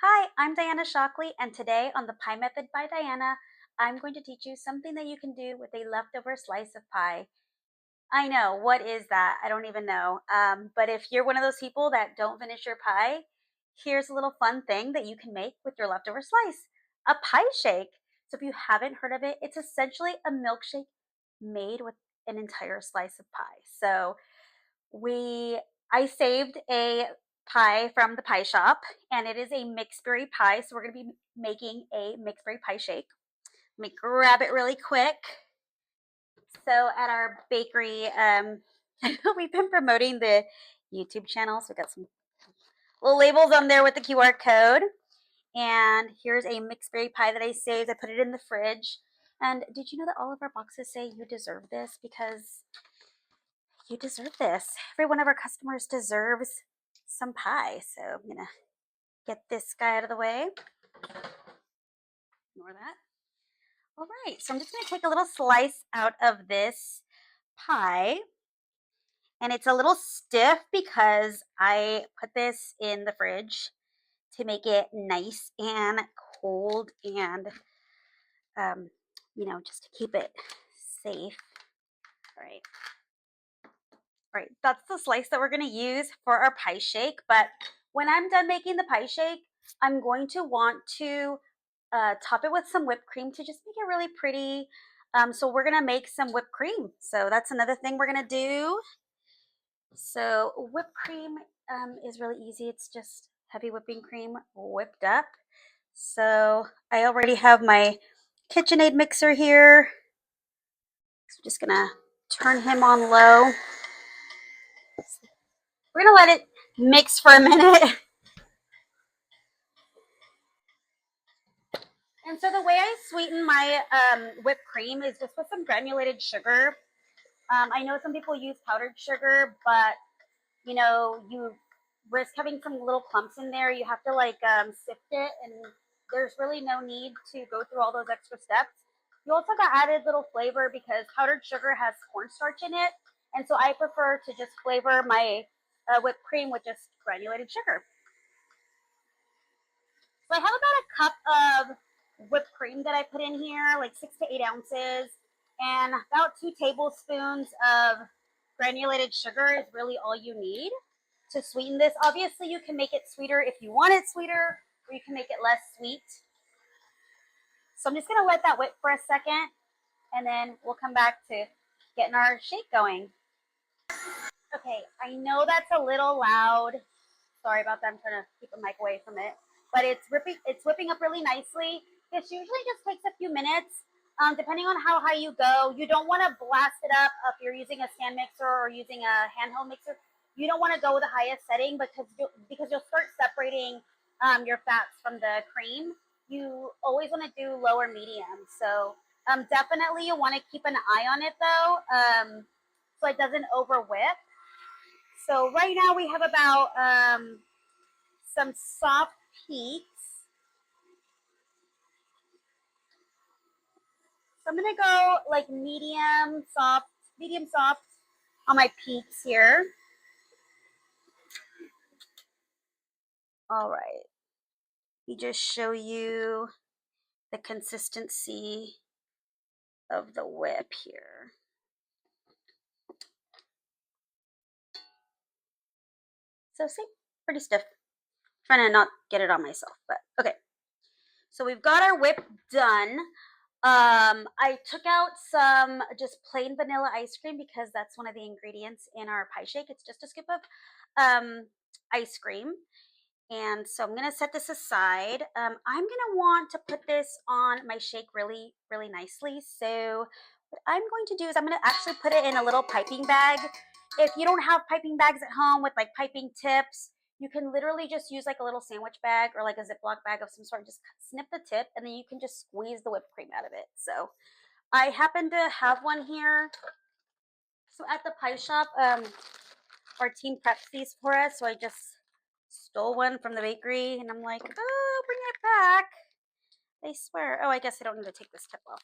Hi, I'm Diana Shockley, and today on the Pie Method by Diana, I'm going to teach you something that you can do with a leftover slice of pie. I know, what is that? I don't even know. But if you're one of those people that don't finish your pie, here's a little fun thing that you can make with your leftover slice, a pie shake. So if you haven't heard of it, it's essentially a milkshake made with an entire slice of pie. We I saved a pie from the pie shop, and it is a mixed berry pie. So we're going to be making a mixed berry pie shake. Let me grab it really quick. So at our bakery, we've been promoting the YouTube channel. So we got some little labels on there with the QR code. And here's a mixed berry pie that I saved. I put it in the fridge. And did you know that all of our boxes say you deserve this? Because you deserve this. Every one of our customers deserves some pie. So I'm gonna get this guy out of the way. Ignore that. All right, so I'm just gonna take a little slice out of this pie. And it's a little stiff because I put this in the fridge to make it nice and cold and, um, just to keep it safe. All right. All right, that's the slice that we're gonna use for our pie shake. But when I'm done making the pie shake, I'm going to want to top it with some whipped cream to just make it really pretty. So we're gonna make some whipped cream. So that's another thing we're gonna do. So whipped cream is really easy. It's just heavy whipping cream whipped up. So I already have my KitchenAid mixer here. So just gonna turn him on low. We're gonna let it mix for a minute. And so the way I sweeten my whipped cream is just with some granulated sugar. I know some people use powdered sugar, but you risk having some little clumps in there. You have to sift it, and there's really no need to go through all those extra steps. You also got added little flavor because powdered sugar has cornstarch in it, and so I prefer to just flavor my whipped cream with just granulated sugar. So I have about a cup of whipped cream that I put in here, like 6 to 8 ounces, and about 2 tablespoons of granulated sugar is really all you need to sweeten this. Obviously, you can make it sweeter if you want it sweeter, or you can make it less sweet. So I'm just gonna let that whip for a second, and then we'll come back to getting our shake going. Okay, I know that's a little loud. Sorry about that. I'm trying to keep the mic away from it. But it's whipping up really nicely. This usually just takes a few minutes, depending on how high you go. You don't want to blast it up if you're using a stand mixer or using a handheld mixer. You don't want to go with the highest setting because you'll start separating your fats from the cream. You always want to do lower medium. So definitely you want to keep an eye on it though, so it doesn't over whip. So right now we have about some soft peaks. So I'm gonna go like medium soft on my peaks here. All right. Let me just show you the consistency of the whip here. So see, pretty stiff. Trying to not get it on myself, but okay. So we've got our whip done. I took out some just plain vanilla ice cream because that's one of the ingredients in our pie shake. It's just a scoop of ice cream. And so I'm going to set this aside. I'm going to want to put this on my shake really, really nicely. So what I'm going to do is I'm going to actually put it in a little piping bag. If you don't have piping bags at home with like piping tips, you can literally just use like a little sandwich bag or like a Ziploc bag of some sort. Just snip the tip and then you can just squeeze the whipped cream out of it. So I happen to have one here. So at the pie shop, our team preps these for us. So I just stole one from the bakery and I'm like, oh, bring it back. They swear. Oh, I guess I don't need to take this tip off.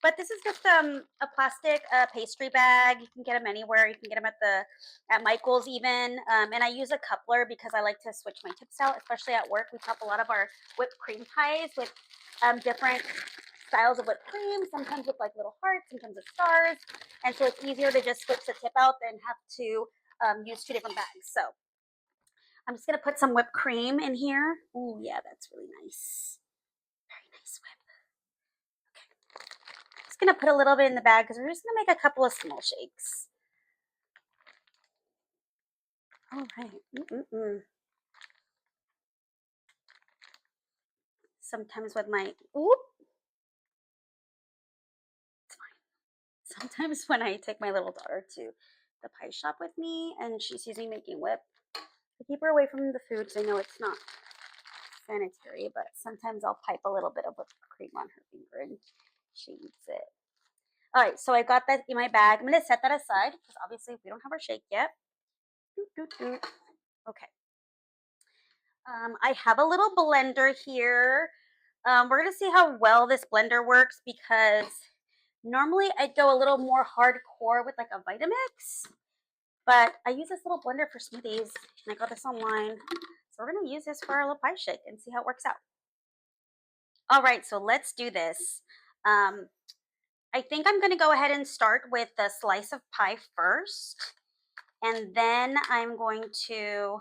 But this is just a plastic pastry bag. You can get them anywhere. You can get them at Michael's even. And I use a coupler because I like to switch my tips out, especially at work. We top a lot of our whipped cream pies with different styles of whipped cream, sometimes with like little hearts, sometimes with stars. And so it's easier to just switch the tip out than have to use two different bags. So I'm just gonna put some whipped cream in here. Oh yeah, that's really nice. Very nice whip. Just gonna put a little bit in the bag because we're just gonna make a couple of small shakes. All right. Sometimes with my it's fine. Sometimes when I take my little daughter to the pie shop with me and she sees me making whip, I keep her away from the food because I know it's not sanitary. But sometimes I'll pipe a little bit of whipped cream on her finger and she eats it. All right, so I got that in my bag. I'm gonna set that aside because obviously we don't have our shake yet. Okay. I have a little blender here. We're gonna see how well this blender works because normally I'd go a little more hardcore with like a Vitamix, but I use this little blender for smoothies and I got this online. So we're gonna use this for our little pie shake and see how it works out. All right, so let's do this. Um, I think I'm gonna go ahead and start with the slice of pie first, and then I'm going to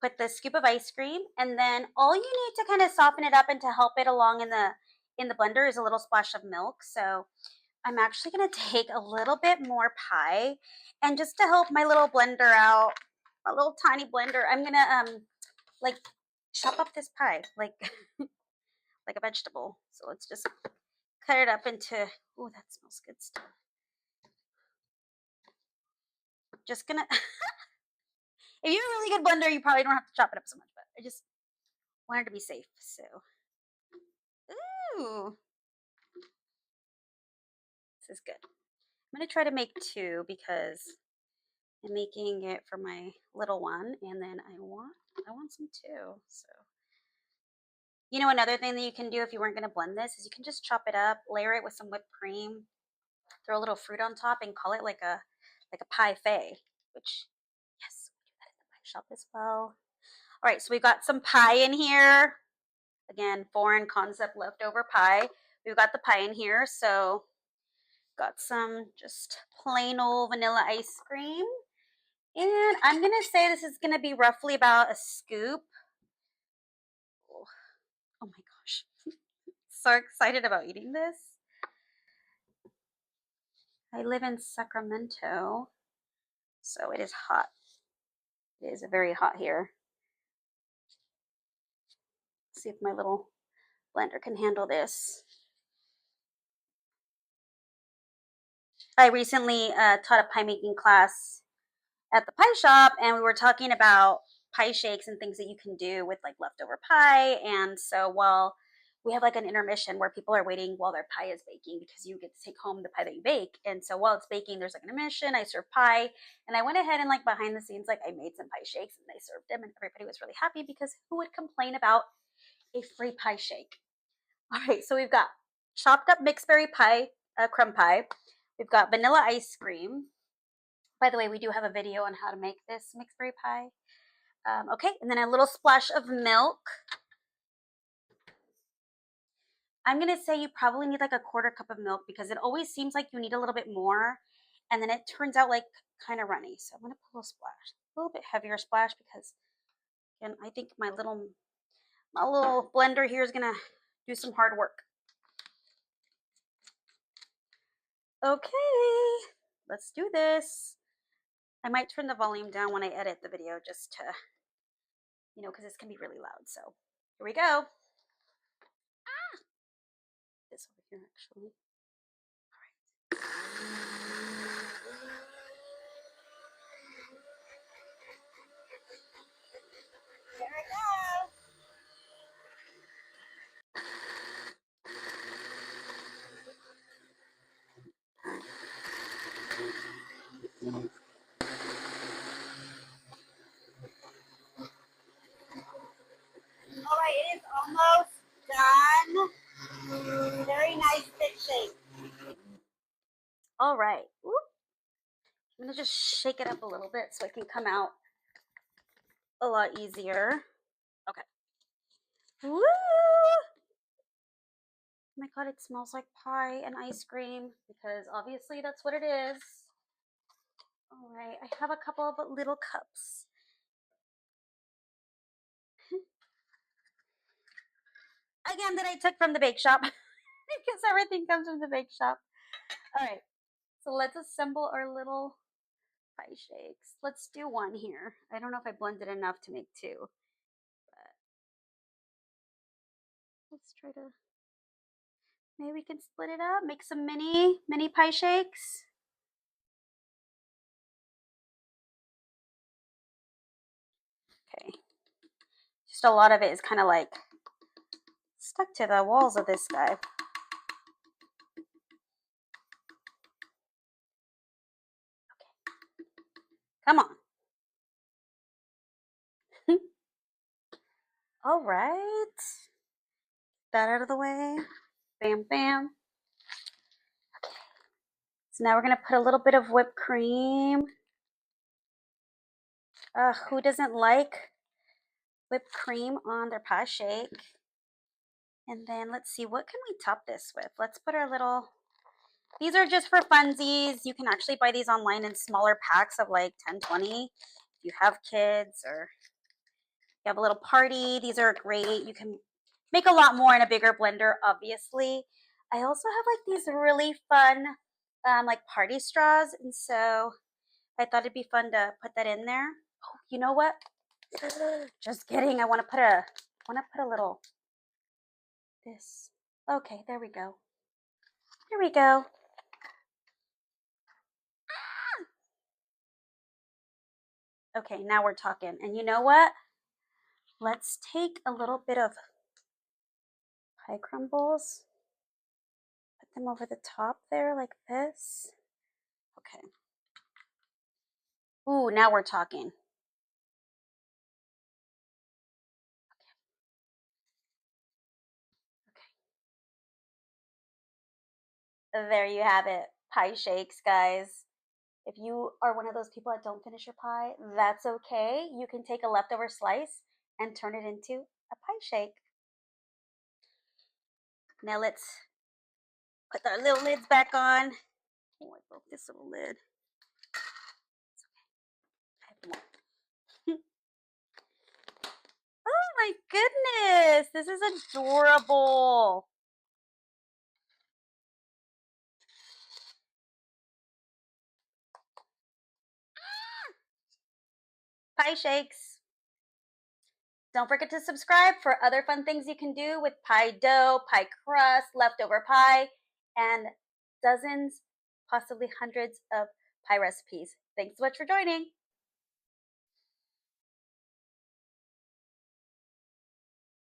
put the scoop of ice cream, and then all you need to kind of soften it up and to help it along in the blender is a little splash of milk. So I'm actually going to take a little bit more pie, and just to help my little blender out, a little tiny blender, I'm going to like chop up this pie like like a vegetable. So let's just cut it up into, oh, that smells good stuff. Just gonna if you're a really good blender, you probably don't have to chop it up so much, but I just wanted to be safe. So ooh, this is good. I'm gonna try to make two because I'm making it for my little one, and then I want some too. So another thing that you can do if you weren't gonna blend this is you can just chop it up, layer it with some whipped cream, throw a little fruit on top, and call it like a pie fay. Which yes, we do that in the pie shop as well. All right, so we've got some pie in here. Again, foreign concept leftover pie. We've got the pie in here, so got some just plain old vanilla ice cream. And I'm going to say this is going to be roughly about a scoop. Oh, oh my gosh. So excited about eating this. I live in Sacramento, so it is hot. It is very hot here. Let's see if my little blender can handle this. I recently taught a pie making class at the pie shop, and we were talking about pie shakes and things that you can do with like leftover pie. And so while we have like an intermission where people are waiting while their pie is baking because you get to take home the pie that you bake. And so while it's baking, there's like an intermission. I serve pie, and I went ahead and like behind the scenes, like I made some pie shakes and they served them, and everybody was really happy because who would complain about a free pie shake? All right, so we've got chopped up mixed berry pie, crumb pie. We've got vanilla ice cream. By the way, we do have a video on how to make this mixed berry pie. Okay, and then a little splash of milk. I'm gonna say you probably need like a quarter cup of milk because it always seems like you need a little bit more, and then it turns out like kind of runny. So I'm gonna put a little splash, a little bit heavier splash because, again, I think my little blender here is gonna do some hard work. Okay, let's do this. I might turn the volume down when I edit the video just to, because this can be really loud. So here we go. This over here actually. There we go. All right, it is almost done. Very nice thick Shake. All right. Whoop. I'm gonna just shake it up a little bit so it can come out a lot easier. Okay. Woo! Oh my god, it smells like pie and ice cream because obviously that's what it is. All right, I have a couple of little cups. Again, that I took from the bake shop because everything comes from the bake shop. All right, so let's assemble our little pie shakes. Let's do one here. I don't know if I blended enough to make two, but let's try to, maybe we can split it up, make some mini pie shakes. Okay, just a lot of it is kind of like stuck to the walls of this guy. Come on. All right. That out of the way. Bam, bam. So now we're going to put a little bit of whipped cream. Who doesn't like whipped cream on their pie shake? And then let's see, what can we top this with? Let's put our little, these are just for funsies. You can actually buy these online in smaller packs of like 10, 20. If you have kids or you have a little party, these are great. You can make a lot more in a bigger blender, obviously. I also have like these really fun like party straws, and so I thought it'd be fun to put that in there. Oh, you know what? Just kidding. I want to put a little this. Okay, there we go. Here we go. Okay, now we're talking. And you know what? Let's take a little bit of pie crumbles, put them over the top there like this. Okay. Ooh, now we're talking. Okay. There you have it. Pie shakes, guys. If you are one of those people that don't finish your pie, that's okay. You can take a leftover slice and turn it into a pie shake. Now let's put our little lids back on. Oh, I broke this little lid. I have more. Oh my goodness, this is adorable. Pie shakes. Don't forget to subscribe for other fun things you can do with pie dough, pie crust, leftover pie, and dozens, possibly hundreds of pie recipes. Thanks so much for joining.